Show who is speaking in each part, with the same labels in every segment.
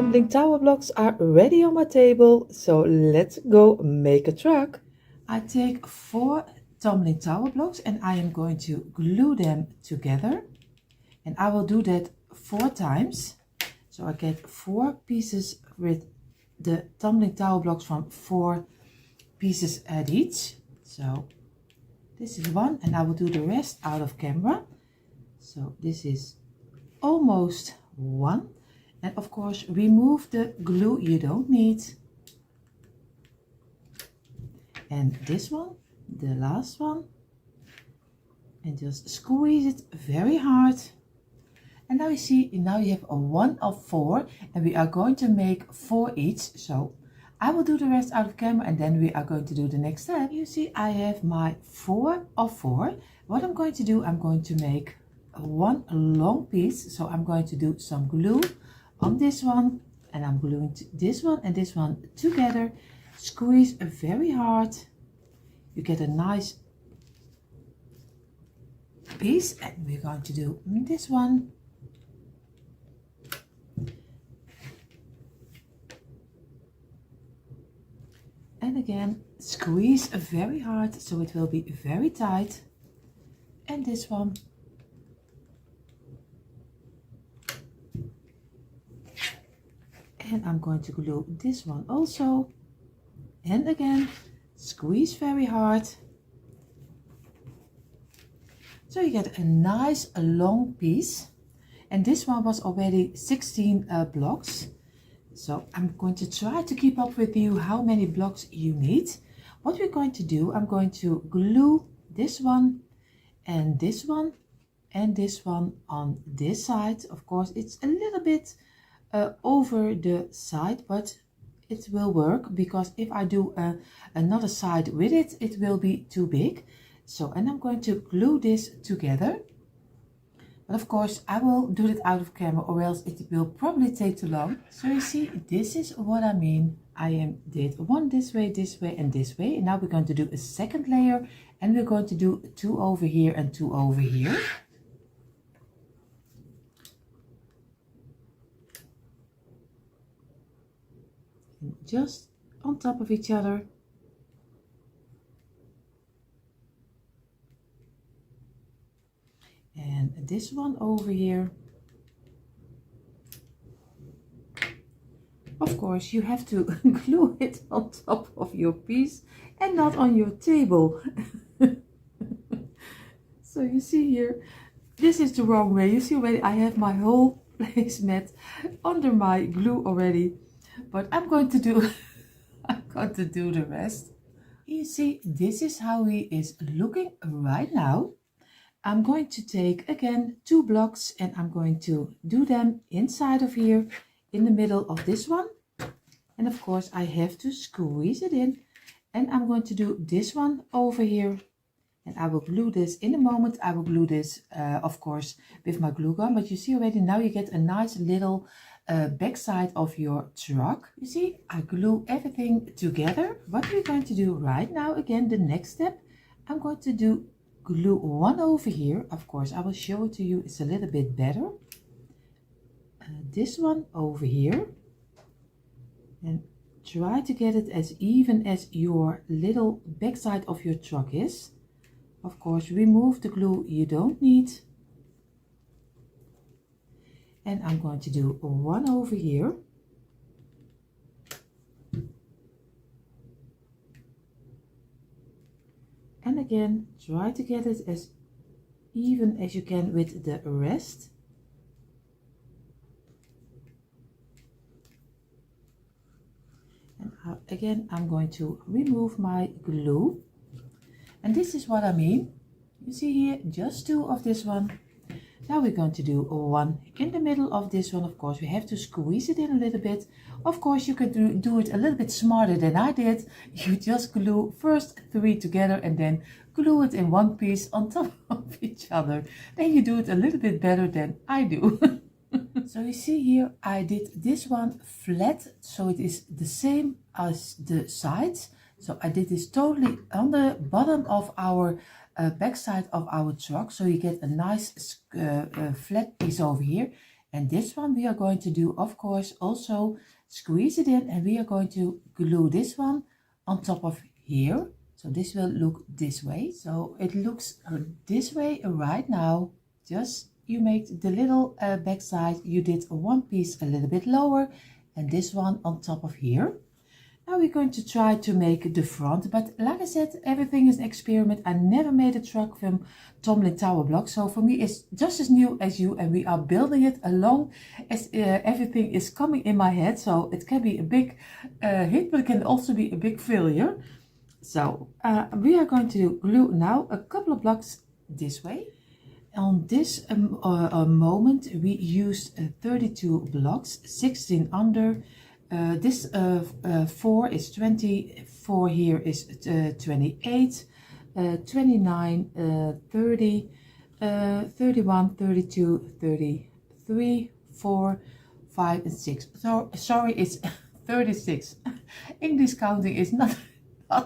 Speaker 1: tumbling tower blocks are ready on my table, so let's go make a truck. I take 4 tumbling tower blocks and I am going to glue them together. And I will do that 4 times. So I get 4 pieces with the tumbling tower blocks from 4 pieces at each. So this is one, and I will do the rest out of camera. So this is almost one. And of course, remove the glue you don't need. And this one, the last one. And just squeeze it very hard. And now you see, now you have a 1 of 4, and we are going to make 4 each. So I will do the rest out of camera, and then we are going to do the next step. You see, I have my 4 of 4. What I'm going to do, I'm going to make one long piece. So I'm going to do some glue on this one, and I'm gluing this one and this one together. Squeeze very hard. You get a nice piece, and we're going to do this one. And again, squeeze very hard so it will be very tight. And this one. And I'm going to glue this one also. And again, squeeze very hard. So you get a nice long piece. And this one was already 16 blocks. So I'm going to try to keep up with you how many blocks you need. What we're going to do, I'm going to glue this one and this one and this one on this side. Of course, it's a little bit over the side, but it will work, because if I do another side with it, it will be too big. So, and I'm going to glue this together. But of course, I will do it out of camera, or else it will probably take too long. So you see, this is what I mean. I did one this way, and this way. And now we're going to do a second layer, and we're going to do 2 over here and 2 over here. And just on top of each other. And this one over here. Of course, you have to glue it on top of your piece and not on your table. So you see here, this is the wrong way. You see already, I have my whole placemat under my glue already. But I'm going to do the rest. You see, this is how he is looking right now. I'm going to take again 2 blocks, and I'm going to do them inside of here, in the middle of this one. And of course, I have to squeeze it in. And I'm going to do this one over here. And I will glue this in a moment. I will glue this, of course, with my glue gun. But you see already, now you get a nice little backside of your truck. You see, I glue everything together. What we're going to do right now, again, the next step, I'm going to do glue one over here. Of course, I will show it to you. It's a little bit better. This one over here. And try to get it as even as your little backside of your truck is. Of course, remove the glue you don't need. And I'm going to do one over here. And again, try to get it as even as you can with the rest. And again, I'm going to remove my glue. And this is what I mean. You see here, just 2 of this one. Now we're going to do 1 in the middle of this one. Of course, we have to squeeze it in a little bit. Of course, you could do it a little bit smarter than I did. You just glue first 3 together and then glue it in one piece on top of each other. Then you do it a little bit better than I do. So you see here, I did this one flat, so it is the same as the sides. So I did this totally on the bottom of our backside of our truck, so you get a nice flat piece over here. And this one we are going to do, of course, also squeeze it in, and we are going to glue this one on top of here. So this will look this way. So it looks this way right now. Just you make the little back side. You did one piece a little bit lower and this one on top of here. Now we're going to try to make the front, but like I said, everything is an experiment. I never made a truck from tumbling tower blocks, so for me it's just as new as you, and we are building it along as everything is coming in my head. So it can be a big hit, but it can also be a big failure. So we are going to glue now a couple of blocks this way. On this moment we used 32 blocks, 16 under. This 4 is 20, 4 here is 28, 29, 30, 31, 32, 33, 4, 5 and 6. So sorry, it's 36. English counting is not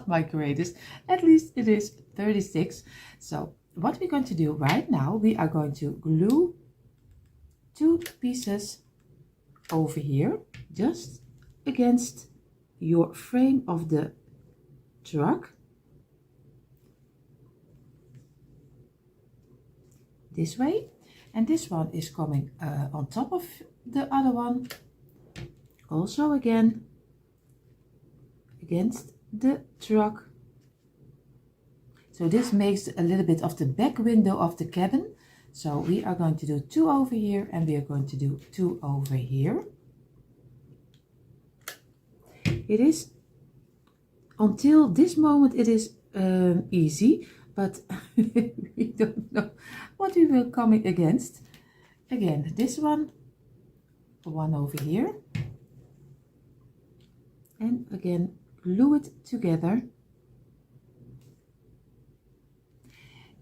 Speaker 1: my greatest. At least it is 36. So what we're going to do right now, we are going to glue 2 pieces over here, just against your frame of the truck, this way, and this one is coming on top of the other one, also again against the truck. So this makes a little bit of the back window of the cabin. So we are going to do 2 over here, and we are going to do 2 over here. It is, until this moment, it is easy, but we don't know what we will coming against. Again, this one over here, and again glue it together.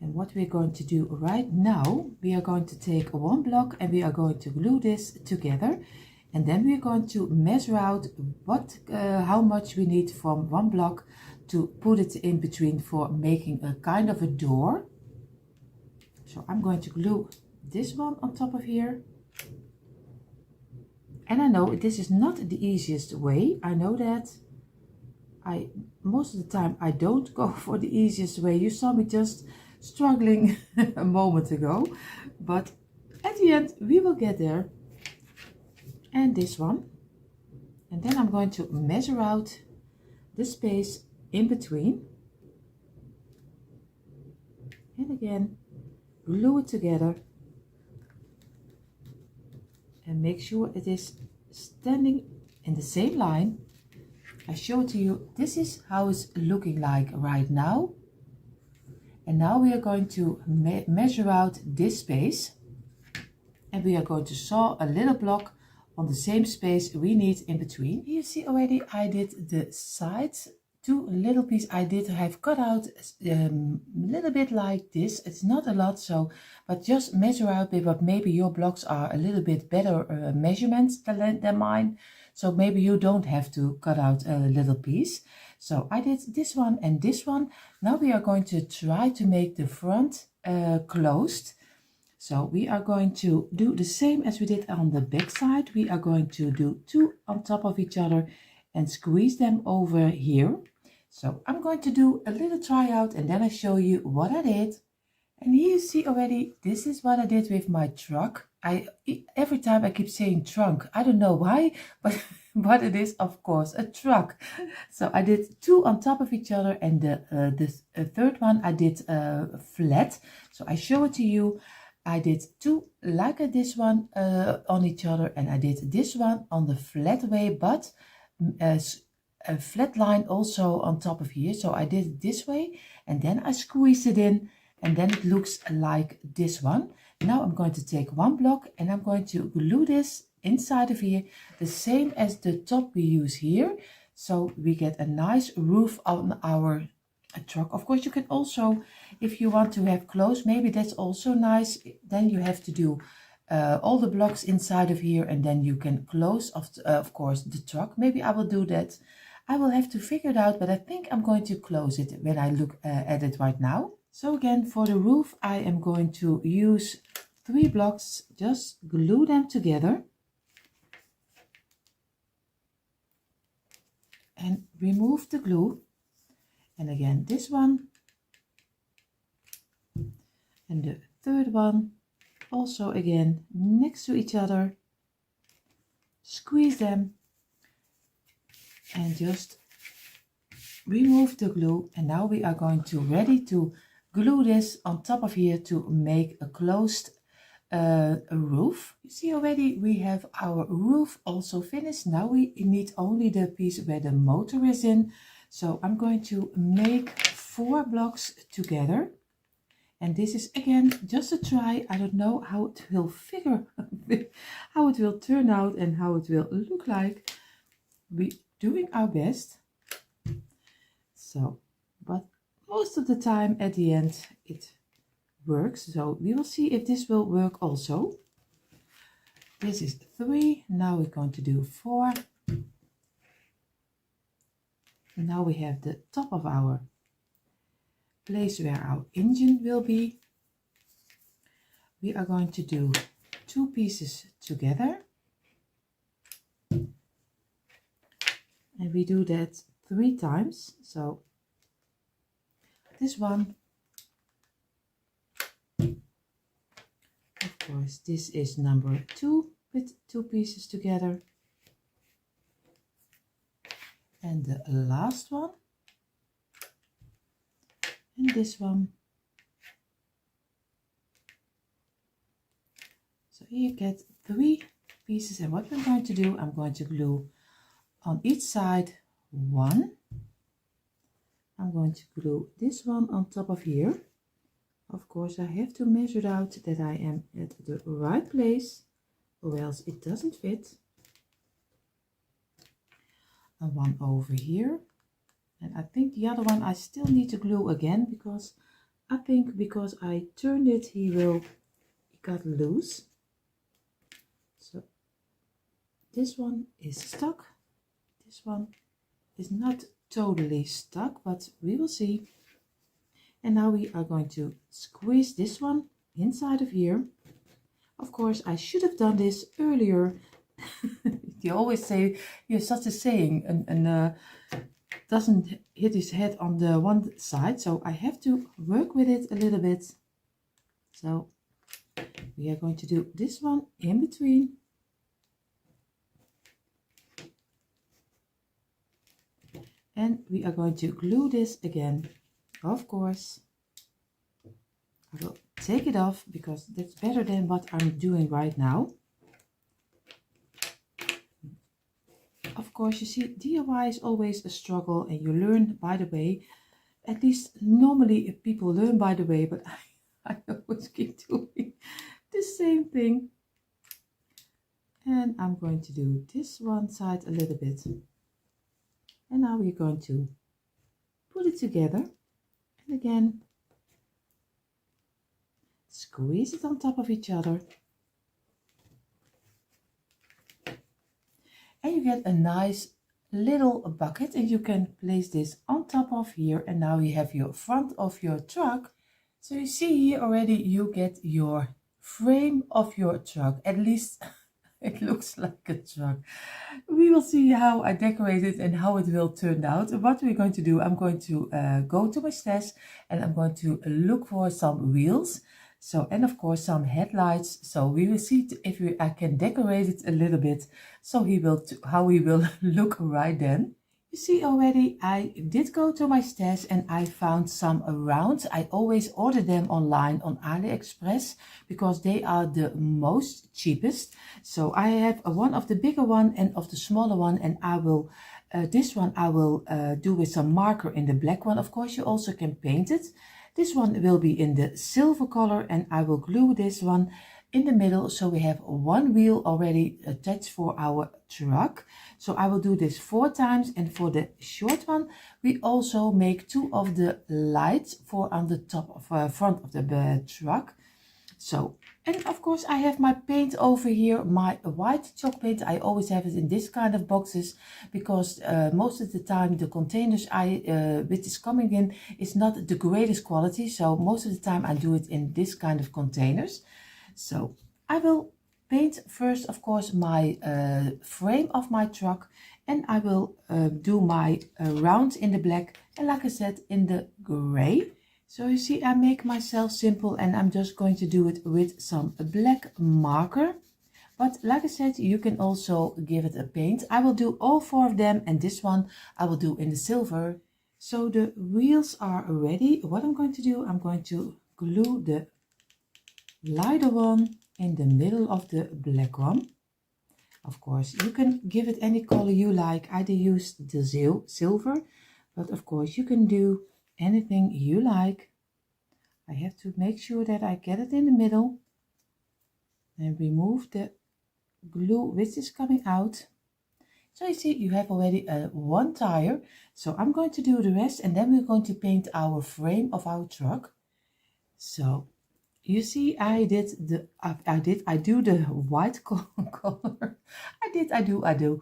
Speaker 1: And what we're going to do right now, we are going to take 1 block and we are going to glue this together. And then we're going to measure out how much we need from 1 block to put it in between for making a kind of a door. So I'm going to glue this one on top of here. And I know this is not the easiest way. I know that. Most of the time I don't go for the easiest way. You saw me just struggling a moment ago. But at the end we will get there. And this one, and then I'm going to measure out the space in between, and again glue it together and make sure it is standing in the same line. I show it to you. This is how it's looking like right now, and now we are going to measure out this space, and we are going to saw a little block on the same space we need in between. You see already I did the sides, 2 little pieces I did have cut out a little bit like this. It's not a lot, so but just measure out, but maybe your blocks are a little bit better measurements than mine, so maybe you don't have to cut out a little piece. So I did this one and this one. Now we are going to try to make the front closed. So we are going to do the same as we did on the back side. We are going to do 2 on top of each other and squeeze them over here. So I'm going to do a little tryout and then I show you what I did. And here you see already, this is what I did with my truck. Every time I keep saying trunk, I don't know why, but it is of course a truck. So I did 2 on top of each other, and the third one I did flat. So I show it to you. I did 2 like this one on each other, and I did this one on the flat way, but a flat line also on top of here. So I did it this way, and then I squeezed it in, and then it looks like this one. Now I'm going to take 1 block and I'm going to glue this inside of here, the same as the top we use here, so we get a nice roof on our truck. Of course you can also, if you want to have clothes, maybe that's also nice. Then you have to do all the blocks inside of here, and then you can close of course the truck. Maybe I will do that. I will have to figure it out, but I think I'm going to close it when I look at it right now. So again, for the roof I am going to use 3 blocks, just glue them together and remove the glue. And again this one and the third one also again next to each other. Squeeze them and just remove the glue. And now we are going to ready to glue this on top of here to make a closed roof. You see already we have our roof also finished. Now we need only the piece where the motor is in. So I'm going to make 4 blocks together. And this is again just a try. I don't know how it will figure, how it will turn out and how it will look like. We're doing our best. So, but most of the time at the end it works. So we will see if this will work also. This is 3. Now we're going to do 4. And now we have the top of our place where our engine will be. We are going to do 2 pieces together. And we do that 3 times. So this one, of course, this is number 2 with 2 pieces together. And the last one, and this one. So here you get 3 pieces, and what we're going to do, I'm going to glue on each side 1. I'm going to glue this one on top of here. Of course I have to measure out that I am at the right place or else it doesn't fit. And 1 over here. And I think the other one I still need to glue again, because I think because I turned it he got loose. So this one is stuck. This one is not totally stuck, but we will see. And now we are going to squeeze this one inside of here. Of course I should have done this earlier. You always say, you have such a saying, and doesn't hit his head on the one side, so I have to work with it a little bit. So we are going to do this one in between. And we are going to glue this again. Of course I will take it off because that's better than what I'm doing right now. Of course, you see, DIY is always a struggle, and you learn by the way. At least normally people learn by the way, but I always keep doing the same thing. And I'm going to do this one side a little bit. And now we're going to put it together. And again, squeeze it on top of each other. And you get a nice little bucket, and you can place this on top of here. And now you have your front of your truck. So you see here already you get your frame of your truck. At least it looks like a truck. We will see how I decorate it and how it will turn out. What we're going to do, I'm going to go to my stash and I'm going to look for some wheels. So, and of course some headlights. So we will see if I can decorate it a little bit. So how he will look right then. You see already, I did go to my stash and I found some around. I always order them online on AliExpress because they are the most cheapest. So I have one of the bigger one and of the smaller one, and I will this one I will do with some marker in the black one. Of course you also can paint it. This one will be in the silver color, and I will glue this one in the middle, so we have one wheel already attached for our truck. So I will do this 4 times, and for the short one we also make 2 of the lights for on the top of front of the truck. So, and of course I have my paint over here, my white chalk paint. I always have it in this kind of boxes because most of the time the containers which is coming in is not the greatest quality. So most of the time I do it in this kind of containers. So I will paint first, of course, my frame of my truck, and I will do my rounds in the black, and like I said, in the gray. So you see, I make myself simple, and I'm just going to do it with some black marker. But like I said, you can also give it a paint. I will do all 4 of them, and this one I will do in the silver. So the wheels are ready. What I'm going to do, I'm going to glue the lighter one in the middle of the black one. Of course, you can give it any color you like. I used the silver, but of course you can do anything you like. I have to make sure that I get it in the middle and remove the glue which is coming out. So you see, you have already one tire. So I'm going to do the rest, and then we're going to paint our frame of our truck. So you see, I do the white color. I do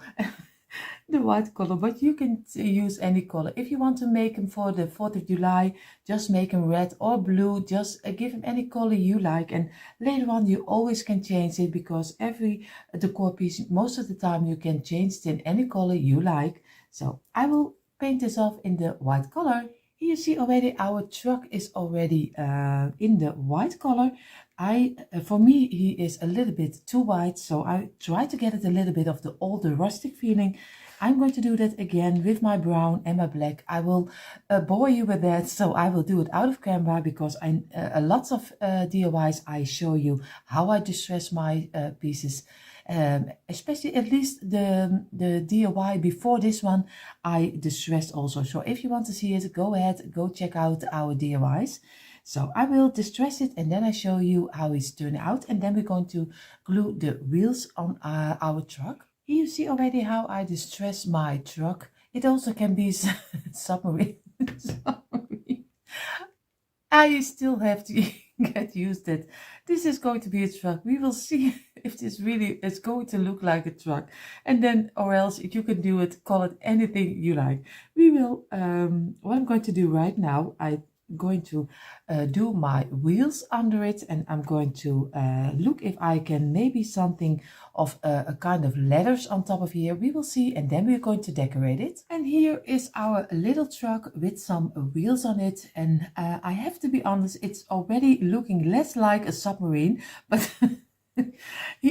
Speaker 1: the white color, but you can use any color. If you want to make them for the 4th of July, just make them red or blue. Just give them any color you like, and later on you always can change it, because every decor piece, most of the time you can change it in any color you like. So I will paint this off in the white color. Here you see already our truck is already in the white color. For me, he is a little bit too white, so I try to get it a little bit of the older rustic feeling. I'm going to do that again with my brown and my black. I will bore you with that, so I will do it out of camera, because lots of DIYs I show you how I distress my pieces. Especially at least the DIY before this one, I distressed also. So if you want to see it, go ahead, go check out our DIYs. So I will distress it, and then I show you how it's turned out, and then we're going to glue the wheels on our truck. Here you see already how I distress my truck. It also can be submarine. I still have to get used that this is going to be a truck. We will see if this really is going to look like a truck, and then, or else you can do it, call it anything you like. We will, what I'm going to do right now, I'm going to do my wheels under it, and I'm going to look if I can maybe something of a kind of letters on top of here. We will see, and then we're going to decorate it. And here is our little truck with some wheels on it, and I have to be honest, it's already looking less like a submarine, but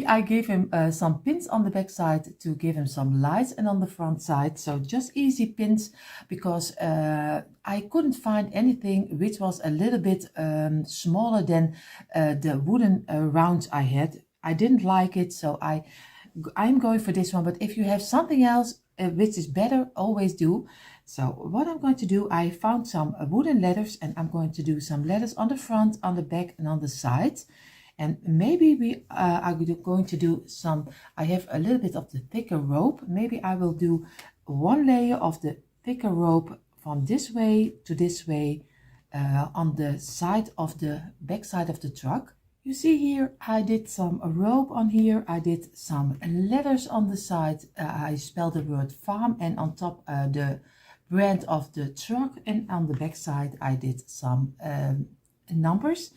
Speaker 1: I gave him some pins on the back side to give him some lights, and on the front side, so just easy pins, because I couldn't find anything which was a little bit smaller than the wooden rounds I had. I didn't like it, so I'm going for this one, but if you have something else which is better, always do. So what I'm going to do, I found some wooden letters, and I'm going to do some letters on the front, on the back, and on the side. And maybe we are going to do some, I have a little bit of the thicker rope. Maybe I will do one layer of the thicker rope from this way to this way on the side of the back side of the truck. You see here, I did some rope on here. I did some letters on the side. I spelled the word farm, and on top the brand of the truck. And on the back side, I did some numbers.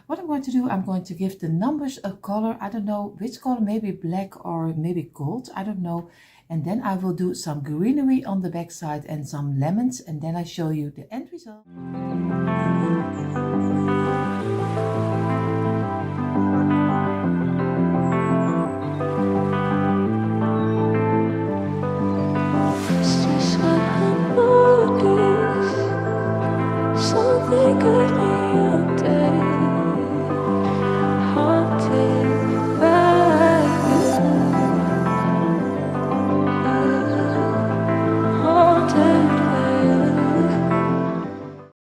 Speaker 1: What I'm going to do, I'm going to give the numbers a color. I don't know which color, maybe black or maybe gold, I don't know. And then I will do some greenery on the back side and some lemons, and then I show you the end result.
Speaker 2: Something good.